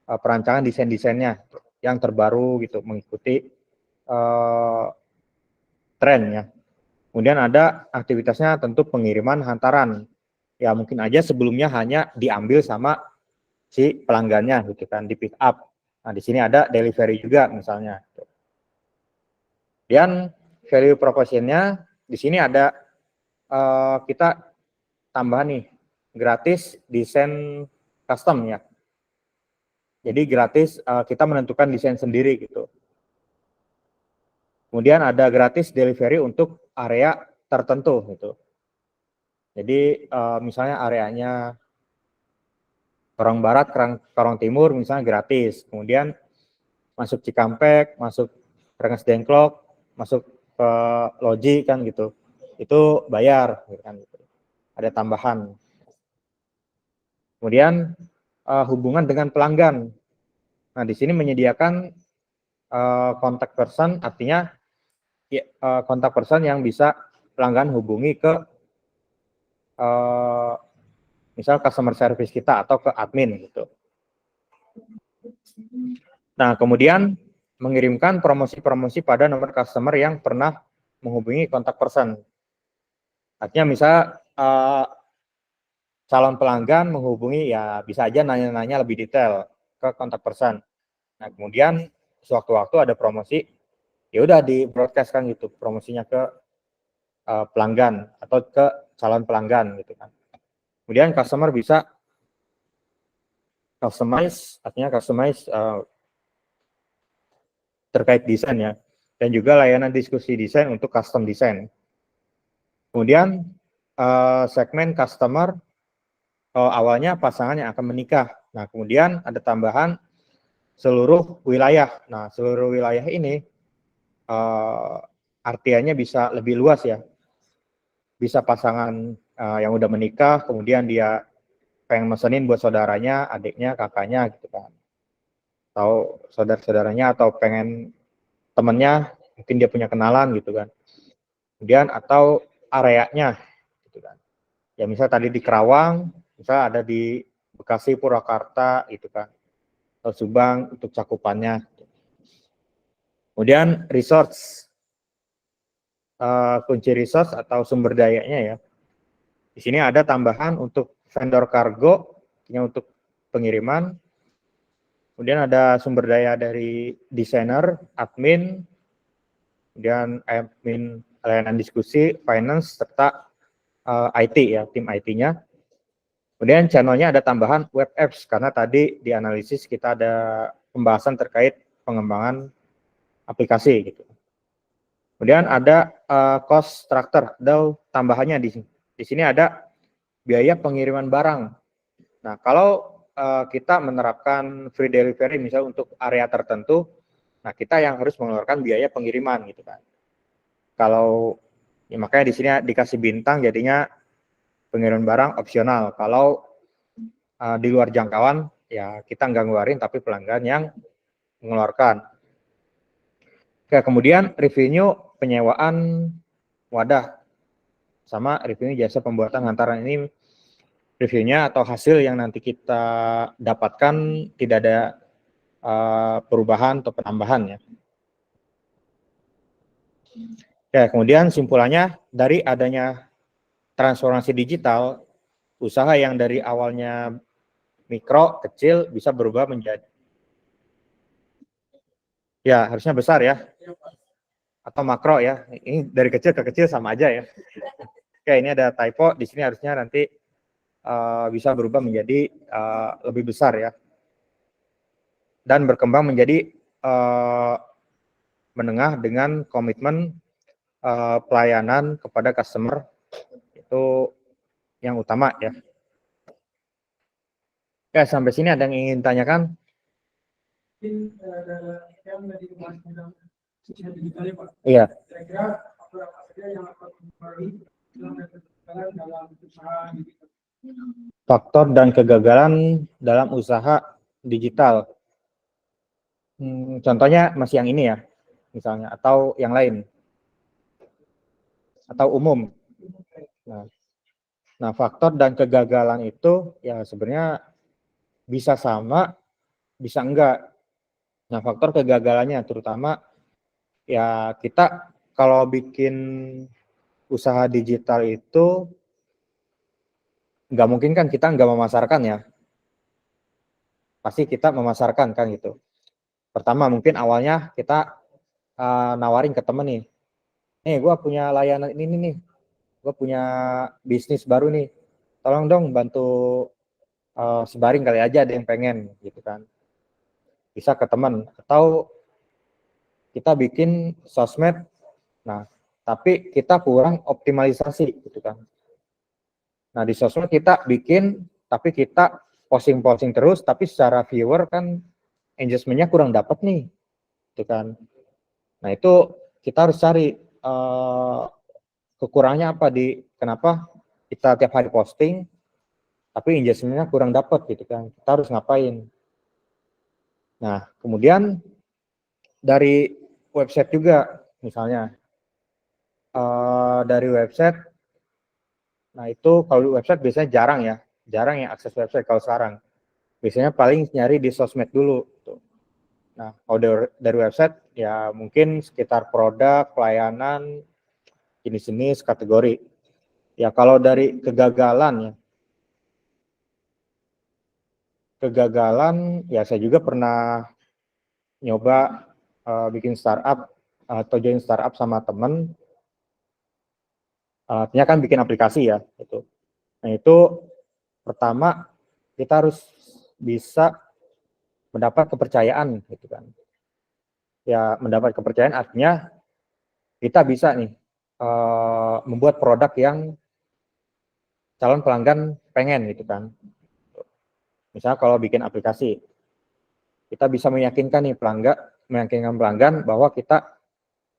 perancangan desain-desainnya yang terbaru gitu, mengikuti trennya. Kemudian ada aktivitasnya tentu pengiriman hantaran. Ya mungkin aja sebelumnya hanya diambil sama si pelanggannya gitu kan, di pick up. Nah, di sini ada delivery juga misalnya. Dan value proposition-nya di sini ada kita tambahan nih, gratis desain custom ya. Jadi gratis kita menentukan desain sendiri gitu. Kemudian ada gratis delivery untuk area tertentu gitu. Jadi misalnya areanya Karang Barat, Karang Timur misalnya gratis. Kemudian masuk Cikampek, masuk Rengas Dengklok, masuk ke Loji kan gitu. Itu bayar gitu kan. Ada tambahan. Kemudian hubungan dengan pelanggan. Nah, di sini menyediakan kontak person, artinya kontak person yang bisa pelanggan hubungi ke misal customer service kita atau ke admin gitu. Nah, kemudian mengirimkan promosi-promosi pada nomor customer yang pernah menghubungi kontak person. Artinya misal calon pelanggan menghubungi ya bisa aja nanya-nanya lebih detail ke kontak person. Nah, kemudian sewaktu-waktu ada promosi, ya udah di broadcast kan gitu promosinya ke pelanggan atau ke calon pelanggan gitu kan. Kemudian customer bisa customize, artinya customize terkait desain ya, dan juga layanan diskusi desain untuk custom desain. Kemudian segmen customer awalnya pasangan yang akan menikah. Nah, kemudian ada tambahan seluruh wilayah. Nah, seluruh wilayah ini artiannya bisa lebih luas ya. Bisa pasangan yang udah menikah, kemudian dia pengen mesenin buat saudaranya, adiknya, kakaknya gitu kan. Atau saudara-saudaranya, atau pengen temennya, mungkin dia punya kenalan gitu kan. Kemudian atau areanya gitu kan. Ya misal tadi di Kerawang, misal ada di Bekasi, Purwakarta gitu kan. Atau Subang untuk cakupannya. Kemudian resource, kunci resource atau sumber dayanya ya. Di sini ada tambahan untuk vendor kargo, untuk pengiriman. Kemudian ada sumber daya dari desainer, admin, kemudian admin layanan diskusi, finance, serta IT ya, tim IT-nya. Kemudian channelnya ada tambahan web apps, karena tadi di analisis kita ada pembahasan terkait pengembangan aplikasi gitu. Kemudian ada cost structure, atau tambahannya di sini. Di sini ada biaya pengiriman barang. Nah, kalau kita menerapkan free delivery misalnya untuk area tertentu, nah kita yang harus mengeluarkan biaya pengiriman gitu kan. Kalau ya makanya di sini dikasih bintang, jadinya pengiriman barang opsional. Kalau di luar jangkauan ya kita nggak ngeluarin, tapi pelanggan yang mengeluarkan. Oke, kemudian revenue penyewaan wadah sama revenue jasa pembuatan hantaran. Ini reviewnya atau hasil yang nanti kita dapatkan, tidak ada perubahan atau penambahan ya. Ya, kemudian simpulannya, dari adanya transformasi digital, usaha yang dari awalnya mikro, kecil, bisa berubah menjadi, ya harusnya besar ya, atau makro ya. Ini dari kecil ke kecil sama aja ya. Oke, ini ada typo, di sini harusnya nanti bisa berubah menjadi lebih besar ya. Dan berkembang menjadi menengah dengan komitmen pelayanan kepada customer, itu yang utama ya. Ya, sampai sini ada yang ingin tanyakan? Iya. Faktor dan kegagalan dalam usaha digital. Contohnya masih yang ini ya, misalnya, atau yang lain, atau umum. Nah, faktor dan kegagalan itu ya sebenarnya bisa sama, bisa enggak. Nah, faktor kegagalannya terutama ya kita kalau bikin usaha digital itu nggak mungkin kan kita nggak memasarkan ya. Pasti kita memasarkan kan gitu. Pertama mungkin awalnya kita nawarin ke temen nih, gue punya layanan ini nih, gue punya bisnis baru nih, tolong dong bantu sebaring kali aja ada yang pengen gitu kan. Bisa ke teman, atau kita bikin sosmed, nah tapi kita kurang optimalisasi gitu kan. Nah di sosmed kita bikin, tapi kita posting terus, tapi secara viewer kan engagement-nya kurang dapat nih gitu kan. Nah itu kita harus cari kekurangannya apa, di kenapa kita tiap hari posting tapi engagement-nya kurang dapat gitu kan. Kita harus ngapain? Nah, kemudian dari website juga misalnya, dari website, nah itu kalau di website biasanya jarang yang akses website kalau sekarang. Biasanya paling nyari di sosmed dulu. Nah, kalau dari website ya mungkin sekitar produk, pelayanan, jenis-jenis, kategori. Ya kalau dari kegagalan ya saya juga pernah nyoba bikin startup atau join startup sama temen, artinya kan bikin aplikasi ya itu. Nah itu pertama kita harus bisa mendapat kepercayaan gitu kan. Ya mendapat kepercayaan artinya kita bisa nih membuat produk yang calon pelanggan pengen gitu kan. Misalnya kalau bikin aplikasi, kita bisa meyakinkan pelanggan bahwa kita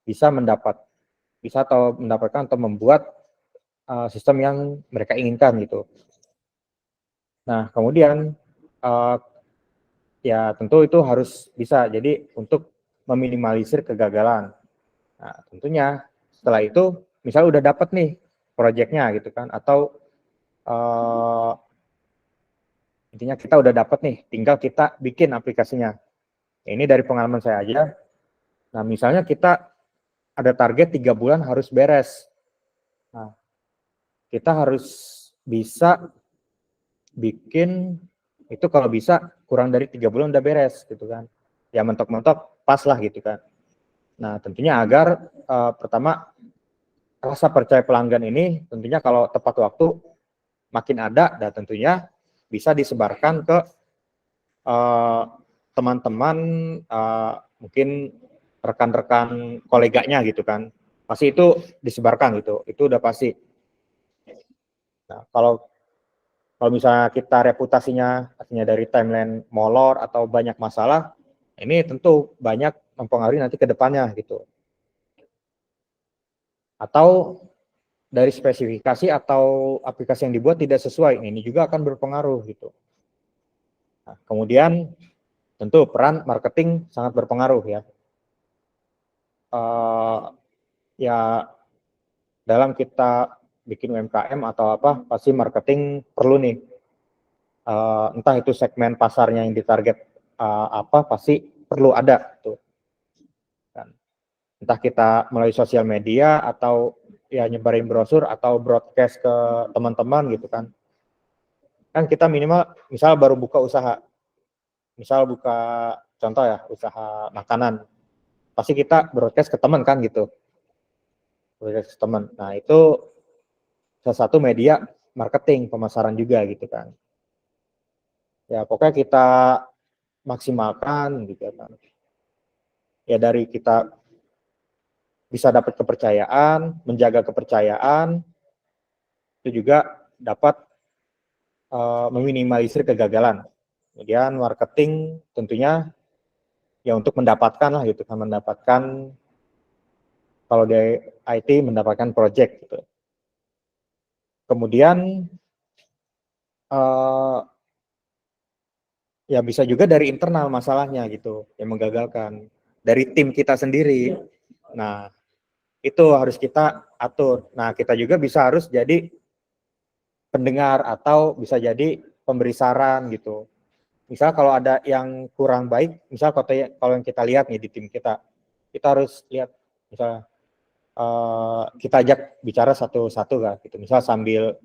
bisa mendapatkan atau membuat sistem yang mereka inginkan gitu. Nah, kemudian ya tentu itu harus bisa jadi untuk meminimalisir kegagalan. Nah, tentunya setelah itu misalnya udah dapat nih proyeknya gitu kan, atau intinya kita udah dapat nih, tinggal kita bikin aplikasinya. Ini dari pengalaman saya aja. Nah, misalnya kita ada target 3 bulan harus beres. Nah, kita harus bisa bikin itu kalau bisa kurang dari 3 bulan udah beres gitu kan. Ya mentok-mentok pas lah gitu kan. Nah, tentunya agar pertama rasa percaya pelanggan ini tentunya kalau tepat waktu makin ada dan tentunya bisa disebarkan ke teman-teman, mungkin rekan-rekan koleganya gitu kan. Pasti itu disebarkan gitu, itu udah pasti. Nah, kalau misalnya kita reputasinya artinya dari timeline molor atau banyak masalah, ini tentu banyak mempengaruhi nanti ke depannya gitu. Atau dari spesifikasi atau aplikasi yang dibuat tidak sesuai, ini juga akan berpengaruh gitu. Nah, kemudian tentu peran marketing sangat berpengaruh ya. Ya dalam kita bikin UMKM atau apa, pasti marketing perlu nih. Entah itu segmen pasarnya yang ditarget apa, pasti perlu ada tuh. Kan. Entah kita melalui sosial media atau ya nyebarin brosur atau broadcast ke teman-teman gitu kan. Kan kita minimal misal baru buka usaha, misal buka contoh ya usaha makanan, pasti kita broadcast ke teman kan gitu, broadcast ke teman. Nah itu salah satu media marketing pemasaran juga gitu kan. Ya pokoknya kita maksimalkan gitu kan. Ya dari kita bisa dapat kepercayaan, menjaga kepercayaan, itu juga dapat meminimalisir kegagalan. Kemudian marketing tentunya ya untuk mendapatkan lah gitu kan, mendapatkan kalau dari IT mendapatkan project gitu. Kemudian ya bisa juga dari internal masalahnya gitu yang menggagalkan dari tim kita sendiri. Nah itu harus kita atur. Nah kita juga bisa harus jadi pendengar atau bisa jadi pemberi saran gitu. Misal kalau ada yang kurang baik, misal kalau yang kita lihat nih di tim kita harus lihat misal kita ajak bicara satu-satu kan gitu. Misal sambil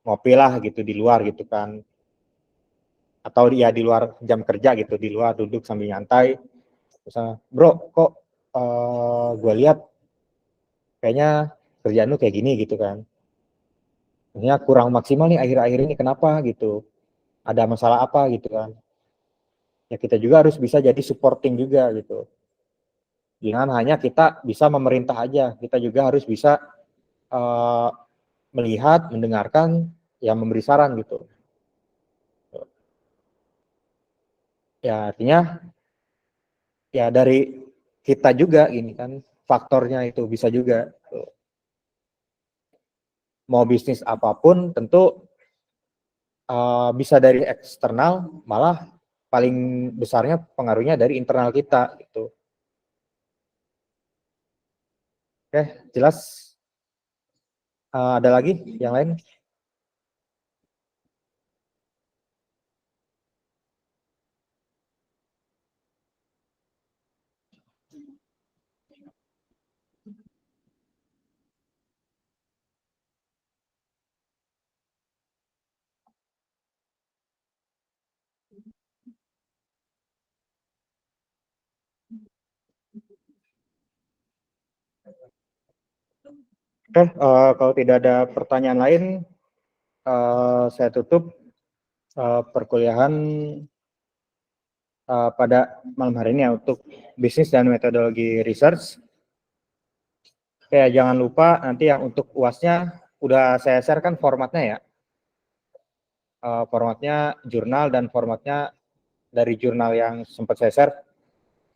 ngopi lah gitu di luar gitu kan. Atau ya di luar jam kerja gitu, di luar duduk sambil nyantai. Misalnya, bro kok gue lihat kayaknya kerjaan lu kayak gini gitu kan. Maksudnya kurang maksimal nih akhir-akhir ini kenapa gitu. Ada masalah apa gitu kan. Ya kita juga harus bisa jadi supporting juga gitu. Jangan hanya kita bisa memerintah aja, kita juga harus bisa uh, melihat, mendengarkan, ya memberi saran gitu. Ya artinya ya dari kita juga ini kan faktornya itu bisa juga. Mau bisnis apapun tentu bisa dari eksternal, malah paling besarnya pengaruhnya dari internal kita gitu. Oke, jelas. Ada lagi yang lain? Oke, kalau tidak ada pertanyaan lain, saya tutup perkuliahan pada malam hari ini ya untuk bisnis dan metodologi research. Oke, jangan lupa nanti yang untuk UASnya udah saya share kan formatnya ya. Formatnya jurnal dan formatnya dari jurnal yang sempat saya share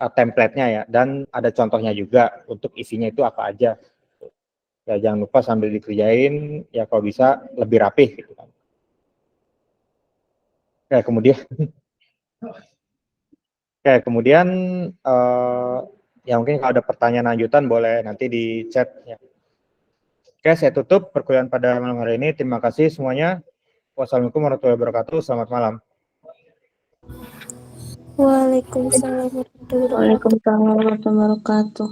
template-nya ya, dan ada contohnya juga untuk isinya itu apa aja. Ya jangan lupa sambil dikerjain ya kalau bisa lebih rapih gitu kan. Oke, kemudian ya mungkin kalau ada pertanyaan lanjutan boleh nanti di chat ya. Oke, saya tutup perkuliahan pada malam hari ini. Terima kasih semuanya. Wassalamualaikum warahmatullahi wabarakatuh. Selamat malam. Waalaikumsalam warahmatullahi wabarakatuh. Waalaikumsalam warahmatullahi wabarakatuh.